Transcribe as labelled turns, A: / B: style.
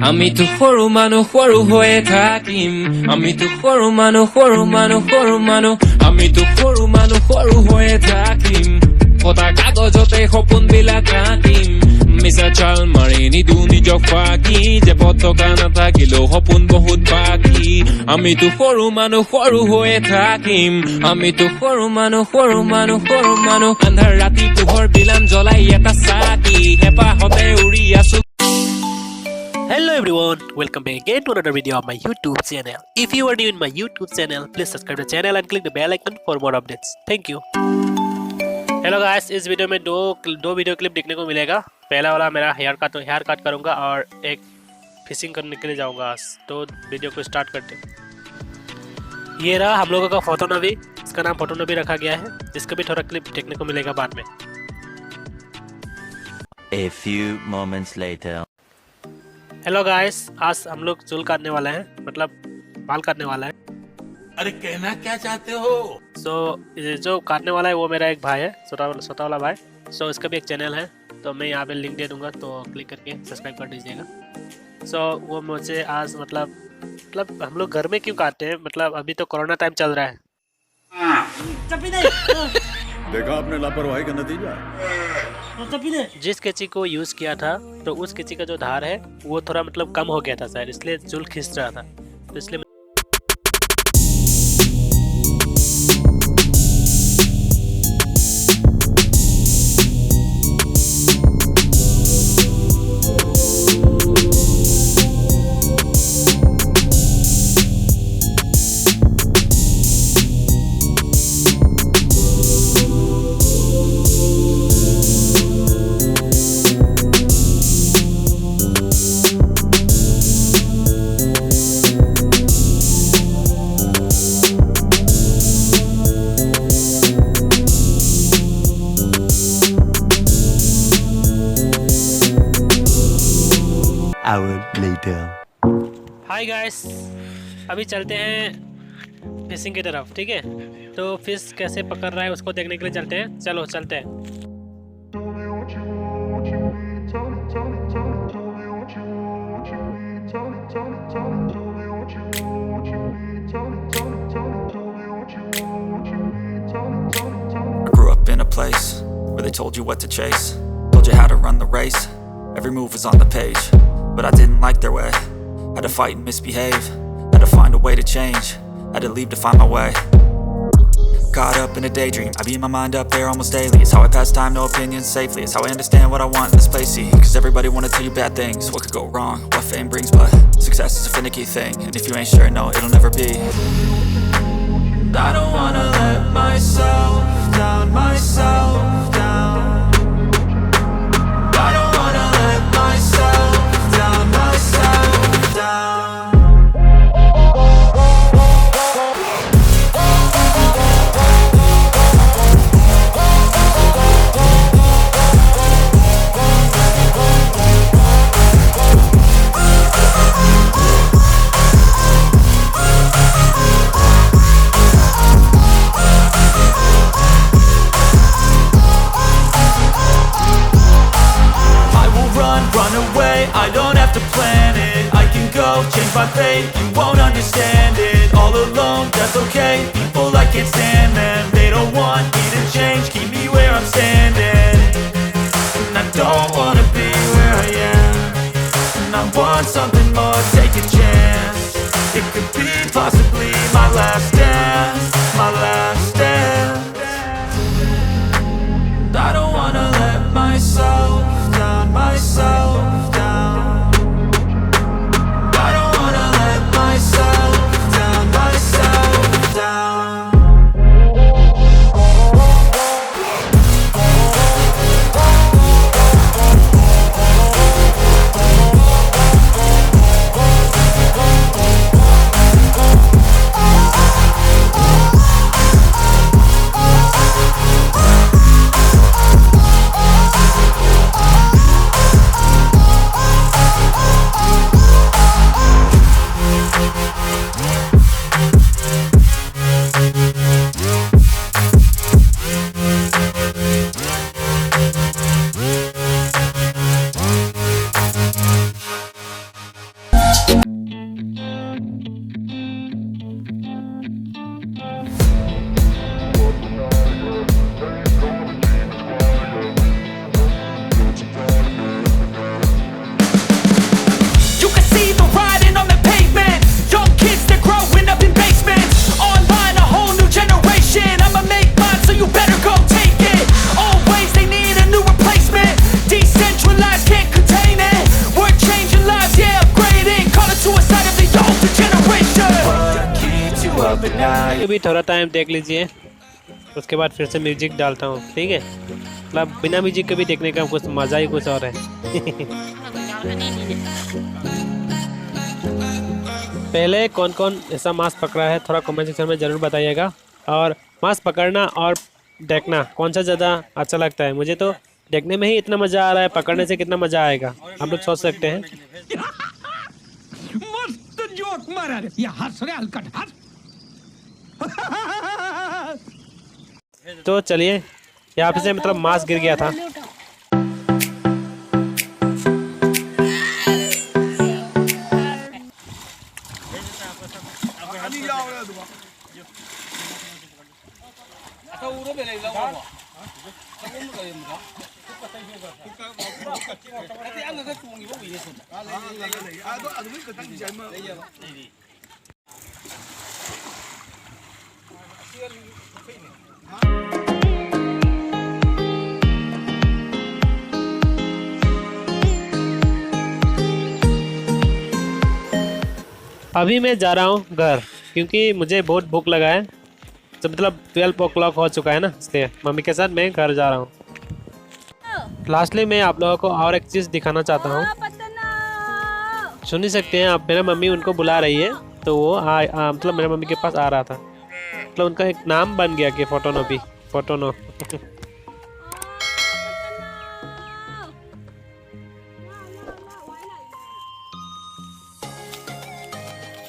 A: আমিতো সৰু মানুহ সৰু হৈয়ে থাকিম আমিতো সৰু মানুহ আমিতো সৰু মানুহ সৰু হৈয়ে থাকিম ফটা কাগজতে সপোনবিলাক আঁকিম মিছা চাল মাৰি নিদু নিজক ফাঁকি যে পতকা নাথাকিলেও সপোন বহুত বাকী আমিতো সৰু মানুহ সৰু হৈয়ে থাকিম আমিতো সৰু মানুহ আন্ধাৰ ৰাতি পোহৰ বিলাম জ্বলাই এটা চাকি হেঁপাহতে উৰি আছো
B: Hello everyone, welcome back again to another video of my YouTube channel. If you are new in my YouTube channel, please subscribe the channel and click the bell icon for more updates. Thank you. Hello guys, इस video में दो video clip देखने को मिलेगा. पहला वाला मेरा hair cut करूंगा और एक फिशिंग करने के लिए जाऊंगा आज. तो वीडियो को स्टार्ट करते हैं. ये रहा हम लोगों का फोटो नबी. इसका नाम फोटो नबी रखा गया है. इसका भी थोड़ा क्लिप देखने को मिलेगा बाद में.
C: A few moments later.
B: Hello guys, आज हम लोग चूल काटने वाले हैं, मतलब बाल काटने वाला है.
D: अरे कहना क्या चाहते हो?
B: जो काटने वाला है वो मेरा एक भाई है, छोटा वाला भाई. इसका भी एक चैनल है, तो मैं यहाँ पे लिंक दे दूंगा, तो क्लिक करके सब्सक्राइब कर दीजिएगा. वो मुझे आज मतलब हम लोग घर में क्यों काटते हैं, मतलब अभी तो कोरोना टाइम चल रहा है.
E: देखा आपने लापरवाही का नतीजा.
B: जिस कैंची को यूज़ किया था, तो उस कैंची का जो धार है वो थोड़ा मतलब कम हो गया था शायद, इसलिए चूल खींच रहा था. तो इसलिए
C: Hour later.
B: हाय गाइस, अभी चलते हैं फिशिंग की तरफ. ठीक है, तो फिश कैसे पकड़ रहा है उसको देखने के लिए चलते हैं. चलो चलते हैं.
F: I grew up in a place where they told you what to chase, told you how to run the race. Every move was on the page, but I didn't like their way. Had to fight and misbehave, had to find a way to change, had to leave to find my way. Caught up in a daydream, I beat my mind up there almost daily. It's how I pass time, no opinions safely. It's how I understand what I want in this place, see. Cause everybody wanna tell you bad things, what could go wrong, what fame brings. But success is a finicky thing, and if you ain't sure, no, it'll never be. I don't wanna let myself down, myself down. I don't wanna let myself down, myself down. Run away, I don't have to plan it. I can go, change my fate, you won't understand it. All alone, that's okay, people I can't stand them. They don't want me to change, keep me where I'm standing. And I don't wanna be where I am, and I want something more, take a chance. It could be possibly my last dance, my last dance. I don't wanna let myself down, myself down. I don't wanna let myself down, myself down.
B: अभी थोड़ा time देख लीजिए, उसके बाद फिर से music डालता हूँ, ठीक है। मतलब बिना म्यूजिक के भी देखने का कुछ मज़ा ही कुछ और है। पहले कौन कौन ऐसा मांस पकड़ा है थोड़ा कमेंट सेक्शन में ज़रूर बताइएगा। और मांस पकड़ना और देखना कौन सा ज़्यादा अच्छा लगता है? मुझे तो देखने में ही इतना मज़ा आ रहा है, पकड़ने से कितना मज़ा आएगा हम लोग सोच सकते हैं।
G: मस्त जोक मारा रे, ये हंस रे हलकट हंस।
B: तो चलिए, यहाँ से मतलब मांस गिर गया था। अभी मैं जा रहा हूँ घर, क्योंकि मुझे बहुत भूख लगा है। तो मतलब 12 o'clock हो चुका है ना, इसलिए मम्मी के साथ मैं घर जा रहा हूँ। लास्टली मैं आप लोगों को और एक चीज़ दिखाना चाहता हूँ। सुन ही सकते हैं आप, मेरा मम्मी उनको बुला रही है, तो वो मतलब मेरे मम्मी के पास आ रहा था। मतलब उनका एक नाम बन गया कि फोटोनो।